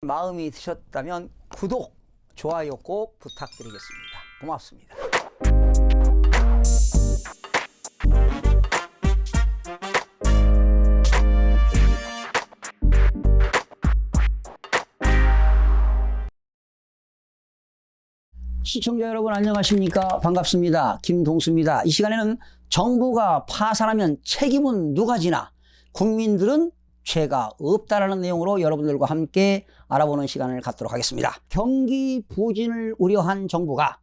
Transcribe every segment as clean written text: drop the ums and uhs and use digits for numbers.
마음이 드셨다면 구독, 좋아요 꼭 부탁드리겠습니다. 고맙습니다. 시청자 여러분 안녕하십니까? 반갑습니다. 김동수입니다. 이 시간에는 정부가 파산하면 책임은 누가 지나 국민들은 죄가 없다라는 내용으로 여러분들과 함께 알아보는 시간을 갖도록 하겠습니다. 경기 부진을 우려한 정부가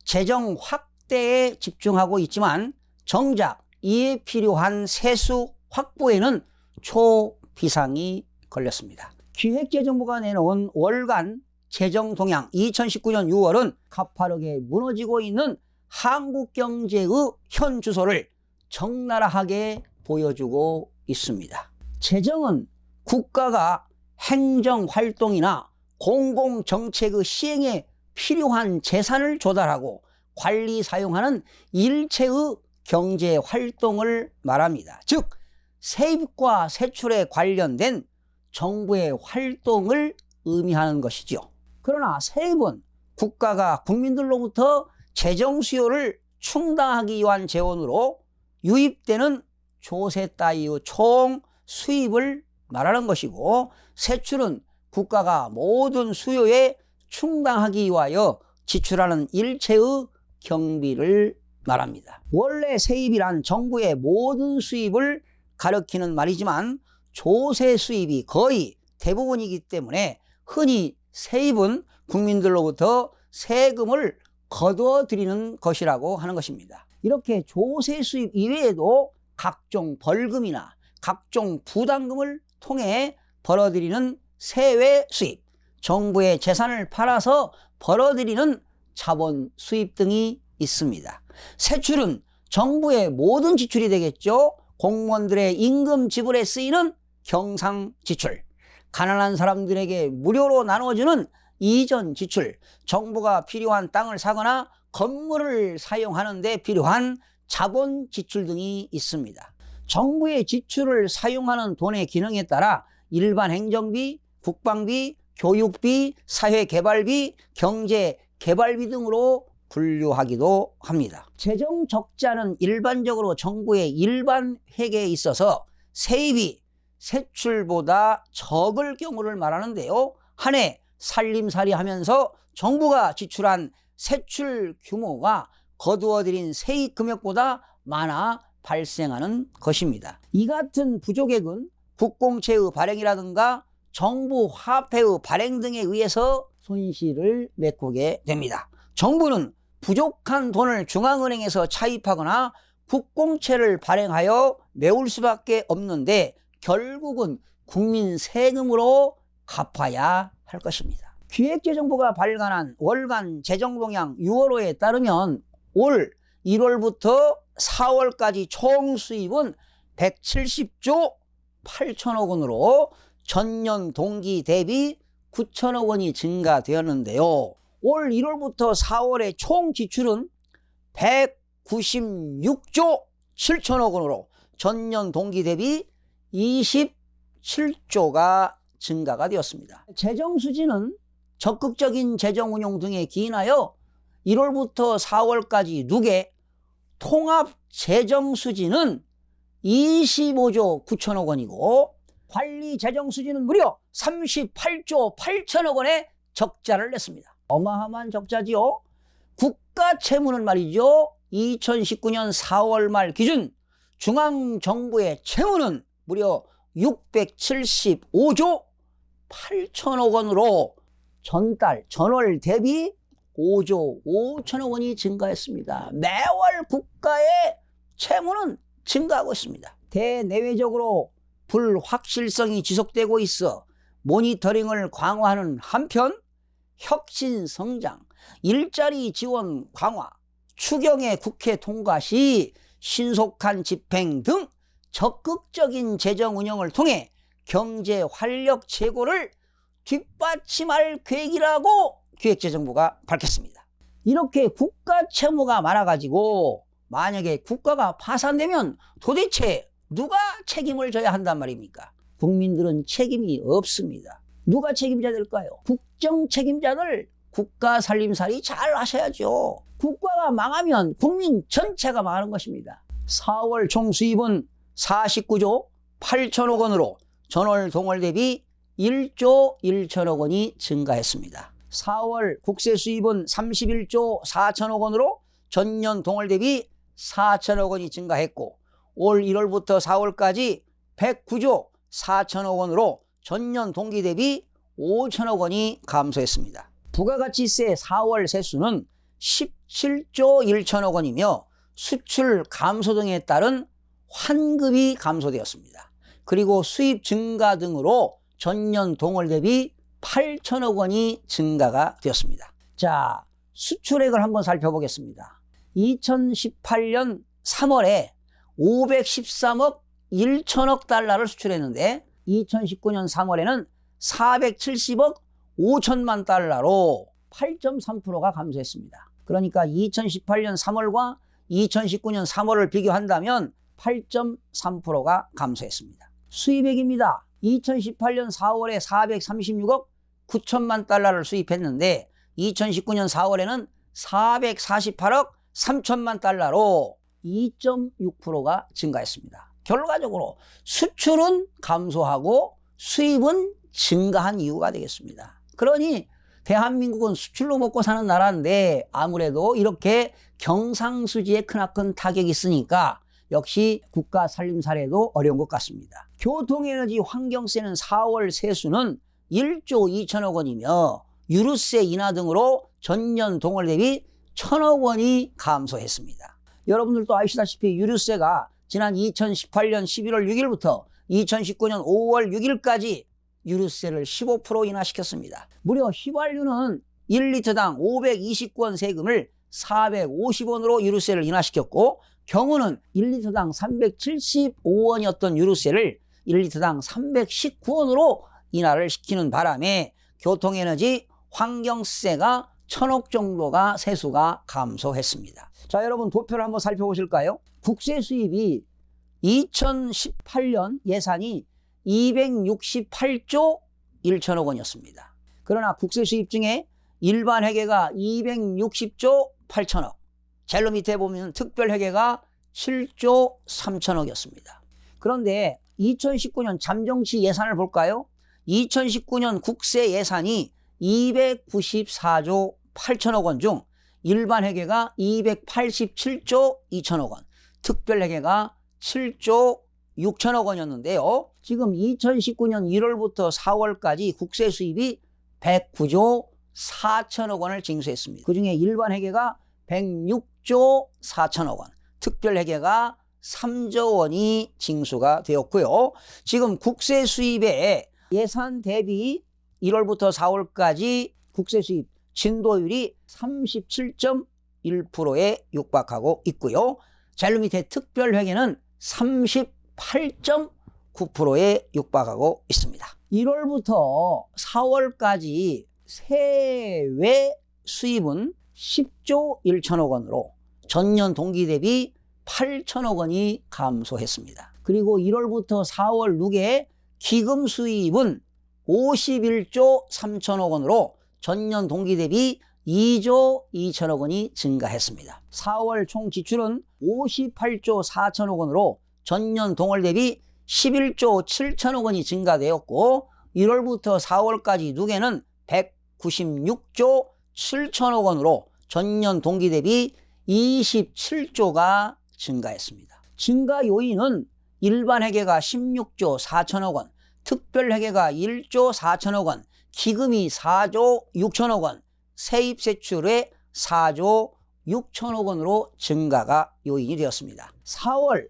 재정 확대에 집중하고 있지만 정작 이에 필요한 세수 확보에는 초비상이 걸렸습니다. 기획재정부가 내놓은 월간 재정 동향 2019년 6월은 가파르게 무너지고 있는 한국 경제의 현 주소를 적나라하게 보여주고 있습니다. 재정은 국가가 행정활동이나 공공정책의 시행에 필요한 재산을 조달하고 관리 사용하는 일체의 경제활동을 말합니다. 즉 세입과 세출에 관련된 정부의 활동을 의미하는 것이죠. 그러나 세입은 국가가 국민들로부터 재정 수요를 충당하기 위한 재원으로 유입되는 조세 따위의 총 수입을 말하는 것이고, 세출은 국가가 모든 수요에 충당하기 위하여 지출하는 일체의 경비를 말합니다. 원래 세입이란 정부의 모든 수입을 가리키는 말이지만 조세 수입이 거의 대부분이기 때문에 흔히 세입은 국민들로부터 세금을 거두어 들이는 것이라고 하는 것입니다. 이렇게 조세 수입 이외에도 각종 벌금이나 각종 부담금을 통해 벌어들이는 세외 수입, 정부의 재산을 팔아서 벌어들이는 자본 수입 등이 있습니다. 세출은 정부의 모든 지출이 되겠죠. 공무원들의 임금 지불에 쓰이는 경상 지출, 가난한 사람들에게 무료로 나눠주는 이전 지출, 정부가 필요한 땅을 사거나 건물을 사용하는 데 필요한 자본 지출 등이 있습니다. 정부의 지출을 사용하는 돈의 기능에 따라 일반 행정비, 국방비, 교육비, 사회개발비, 경제개발비 등으로 분류하기도 합니다. 재정 적자는 일반적으로 정부의 일반 회계에 있어서 세입이 세출보다 적을 경우를 말하는데요. 한 해 살림살이 하면서 정부가 지출한 세출 규모가 거두어들인 세입 금액보다 많아 발생하는 것입니다. 이 같은 부족액은 국공채의 발행이라든가 정부 화폐의 발행 등에 의해서 손실을 메꾸게 됩니다. 정부는 부족한 돈을 중앙은행에서 차입하거나 국공채를 발행하여 메울 수밖에 없는데 결국은 국민 세금으로 갚아야 할 것입니다. 기획재정부가 발간한 월간 재정동향 6월호에 따르면 올 1월부터 4월까지 총 수입은 170조 8천억 원으로 전년 동기 대비 9천억 원이 증가되었는데요. 올 1월부터 4월의 총 지출은 196조 7천억 원으로 전년 동기 대비 27조가 증가가 되었습니다. 재정 수지는 적극적인 재정 운용 등에 기인하여 1월부터 4월까지 누계 통합 재정 수지는 25조 9천억 원이고 관리 재정 수지는 무려 38조 8천억 원의 적자를 냈습니다. 어마어마한 적자지요. 국가 채무는 말이죠. 2019년 4월 말 기준 중앙정부의 채무는 무려 675조 8천억 원으로 전월 대비 5조 5천억 원이 증가했습니다. 매월 국가의 채무는 증가하고 있습니다. 대내외적으로 불확실성이 지속되고 있어 모니터링을 강화하는 한편 혁신 성장, 일자리 지원 강화, 추경의 국회 통과 시 신속한 집행 등 적극적인 재정 운영을 통해 경제 활력 제고를 뒷받침할 계획이라고 기획재정부가 밝혔습니다. 이렇게 국가 채무가 많아가지고 만약에 국가가 파산되면 도대체 누가 책임을 져야 한단 말입니까? 국민들은 책임이 없습니다. 누가 책임져야 될까요? 국정 책임자들 국가 살림살이 잘 하셔야죠. 국가가 망하면 국민 전체가 망하는 것입니다. 4월 총수입은 49조 8천억 원으로 전월 동월 대비 1조 1천억 원이 증가했습니다. 4월 국세 수입은 31조 4천억 원으로 전년 동월 대비 4천억 원이 증가했고 올 1월부터 4월까지 109조 4천억 원으로 전년 동기 대비 5천억 원이 감소했습니다. 부가가치세 4월 세수는 17조 1천억 원이며 수출 감소 등에 따른 환급이 감소되었습니다. 그리고 수입 증가 등으로 전년 동월 대비 8천억 원이 증가가 되었습니다. 자, 수출액을 한번 살펴보겠습니다. 2018년 3월에 513억 1천억 달러를 수출했는데 2019년 3월에는 470억 5천만 달러로 8.3%가 감소했습니다. 그러니까 2018년 3월과 2019년 3월을 비교한다면 8.3%가 감소했습니다. 수입액입니다. 2018년 4월에 436억 9천만 달러를 수입했는데 2019년 4월에는 448억 3천만 달러로 2.6%가 증가했습니다. 결과적으로 수출은 감소하고 수입은 증가한 이유가 되겠습니다. 그러니 대한민국은 수출로 먹고 사는 나라인데 아무래도 이렇게 경상수지에 크나큰 타격이 있으니까 역시 국가 살림살이도 어려운 것 같습니다. 교통에너지 환경세는 4월 세수는 1조 2천억 원이며 유류세 인하 등으로 전년 동월 대비 1천억 원이 감소했습니다. 여러분들도 아시다시피 유류세가 지난 2018년 11월 6일부터 2019년 5월 6일까지 유류세를 15% 인하시켰습니다. 무려 휘발유는 1리터당 529원 세금을 450원으로 유류세를 인하시켰고 경우는 1리터당 375원이었던 유류세를 1리터당 319원으로 인하를 시키는 바람에 교통에너지 환경세가 1,000억 정도가 세수가 감소했습니다. 자, 여러분 도표를 한번 살펴보실까요? 국세 수입이 2018년 예산이 268조 1천억 원이었습니다. 그러나 국세 수입 중에 일반 회계가 260조 8천억, 제일 밑에 보면 특별 회계가 7조 3천억이었습니다. 그런데 2019년 잠정치 예산을 볼까요? 2019년 국세 예산이 294조 8천억 원 중 일반 회계가 287조 2천억 원, 특별 회계가 7조 6천억 원이었는데요. 지금 2019년 1월부터 4월까지 국세 수입이 109조 4천억 원을 징수했습니다. 그중에 일반 회계가 106조 4천억 원, 특별 회계가 3조 원이 징수가 되었고요. 지금 국세 수입의 예산 대비 1월부터 4월까지 국세 수입 진도율이 37.1%에 육박하고 있고요. 제일 밑에 특별 회계는 38.9%에 육박하고 있습니다. 1월부터 4월까지 세외 수입은 10조 1천억 원으로 전년 동기 대비 8천억 원이 감소했습니다. 그리고 1월부터 4월 누계 기금 수입은 51조 3천억 원으로 전년 동기 대비 2조 2천억 원이 증가했습니다. 4월 총 지출은 58조 4천억 원으로 전년 동월 대비 11조 7천억 원이 증가되었고 1월부터 4월까지 누계는 196조 7천억 원으로 전년 동기 대비 27조가 증가했습니다. 증가 요인은 일반 회계가 16조 4천억 원, 특별 회계가 1조 4천억 원, 기금이 4조 6천억 원, 세입세출의 4조 6천억 원으로 증가가 요인이 되었습니다. 4월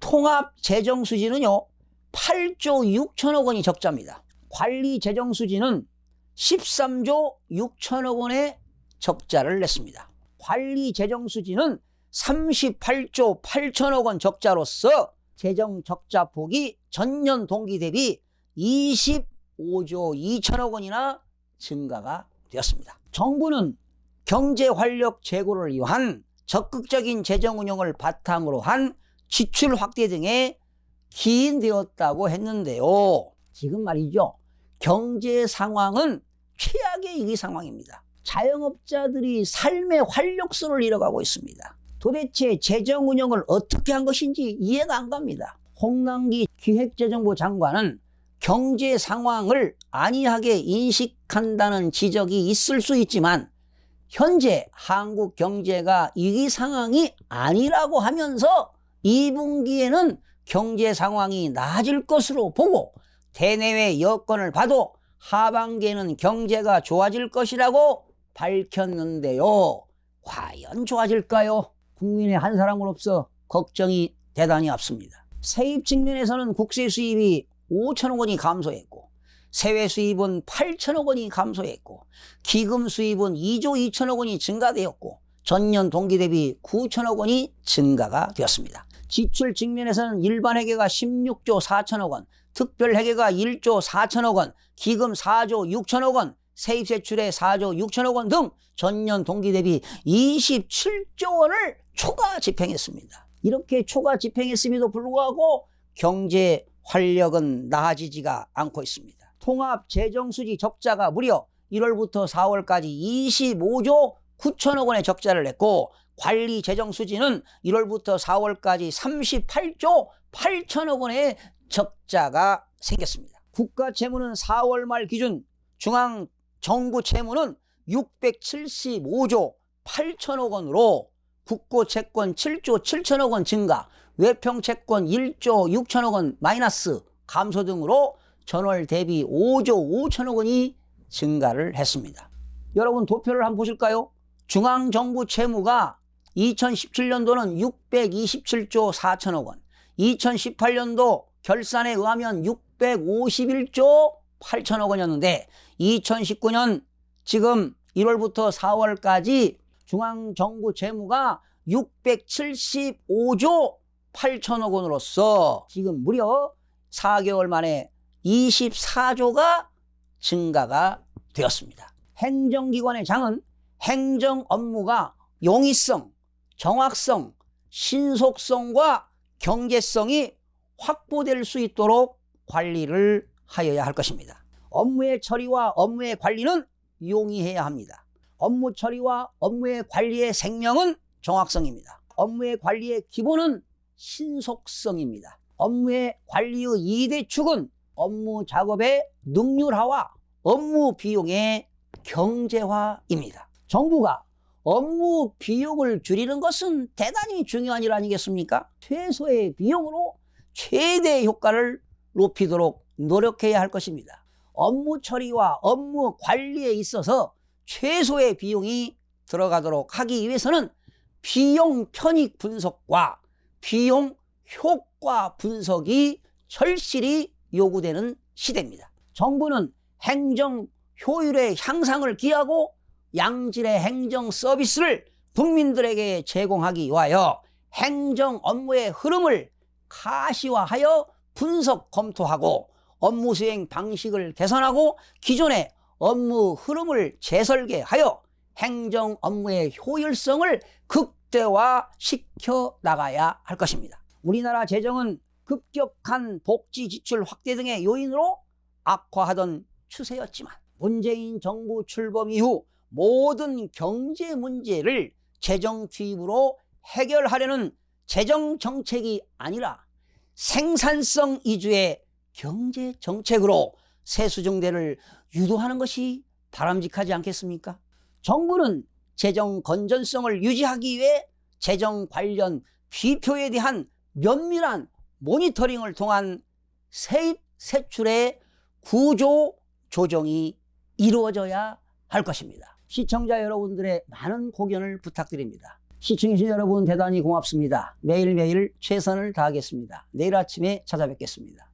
통합재정수지는요 8조 6천억 원이 적자입니다. 관리재정수지는 13조 6천억 원의 적자를 냈습니다. 관리재정수지는 38조 8천억 원 적자로서 재정적자폭이 전년 동기 대비 25조 2천억 원이나 증가가 되었습니다. 정부는 경제활력 제고를 위한 적극적인 재정운영을 바탕으로 한 지출 확대 등에 기인되었다고 했는데요. 지금 말이죠. 경제 상황은 최악의 위기 상황입니다. 자영업자들이 삶의 활력소를 잃어가고 있습니다. 도대체 재정 운영을 어떻게 한 것인지 이해가 안 갑니다. 홍남기 기획재정부 장관은 경제 상황을 안이하게 인식한다는 지적이 있을 수 있지만 현재 한국 경제가 위기 상황이 아니라고 하면서 2분기에는 경제 상황이 나아질 것으로 보고 대내외 여건을 봐도 하반기에는 경제가 좋아질 것이라고 밝혔는데요. 과연 좋아질까요? 국민의 한 사람으로서 걱정이 대단히 앞섭니다. 세입 측면에서는 국세 수입이 5천억 원이 감소했고 세외 수입은 8천억 원이 감소했고 기금 수입은 2조 2천억 원이 증가되었고 전년 동기 대비 9천억 원이 증가가 되었습니다. 지출 측면에서는 일반 회계가 16조 4천억 원, 특별 회계가 1조 4천억 원, 기금 4조 6천억 원, 세입 세출에 4조 6천억 원 등 전년 동기 대비 27조 원을 초과 집행했습니다. 이렇게 초과 집행했음에도 불구하고 경제 활력은 나아지지가 않고 있습니다. 통합 재정수지 적자가 무려 1월부터 4월까지 25조 9천억 원의 적자를 냈고 관리 재정수지는 1월부터 4월까지 38조 8천억 원의 적자가 생겼습니다. 국가 채무는 4월 말 기준 중앙 정부 채무는 675조 8천억 원으로 국고 채권 7조 7천억 원 증가, 외평 채권 1조 6천억 원 마이너스 감소 등으로 전월 대비 5조 5천억 원이 증가를 했습니다. 여러분 도표를 한번 보실까요? 중앙정부 채무가 2017년도는 627조 4천억 원, 2018년도 결산에 의하면 651조 8천억 원이었는데 2019년 지금 1월부터 4월까지 중앙정부 채무가 675조 8천억 원으로서 지금 무려 4개월 만에 24조가 증가가 되었습니다. 행정기관의 장은 행정 업무가 용이성, 정확성, 신속성과 경제성이 확보될 수 있도록 관리를 하여야 할 것입니다. 업무의 처리와 업무의 관리는 용이해야 합니다. 업무 처리와 업무의 관리의 생명은 정확성입니다. 업무의 관리의 기본은 신속성입니다. 업무의 관리의 2대 축은 업무 작업의 능률화와 업무 비용의 경제화입니다. 정부가 업무 비용을 줄이는 것은 대단히 중요한 일 아니겠습니까? 최소의 비용으로 최대 효과를 높이도록 노력해야 할 것입니다. 업무 처리와 업무 관리에 있어서 최소의 비용이 들어가도록 하기 위해서는 비용 편익 분석과 비용 효과 분석이 절실히 요구되는 시대입니다. 정부는 행정 효율의 향상을 기하고 양질의 행정 서비스를 국민들에게 제공하기 위하여 행정 업무의 흐름을 가시화하여 분석 검토하고 업무 수행 방식을 개선하고 기존의 업무 흐름을 재설계하여 행정 업무의 효율성을 극대화시켜 나가야 할 것입니다. 우리나라 재정은 급격한 복지 지출 확대 등의 요인으로 악화하던 추세였지만 문재인 정부 출범 이후 모든 경제 문제를 재정 투입으로 해결하려는 재정 정책이 아니라 생산성 위주의 경제 정책으로 세수 증대를 유도하는 것이 바람직하지 않겠습니까? 정부는 재정 건전성을 유지하기 위해 재정 관련 비표에 대한 면밀한 모니터링을 통한 세입 세출의 구조 조정이 이루어져야 할 것입니다. 시청자 여러분들의 많은 고견을 부탁드립니다. 시청해주신 여러분 대단히 고맙습니다. 매일매일 최선을 다하겠습니다. 내일 아침에 찾아뵙겠습니다.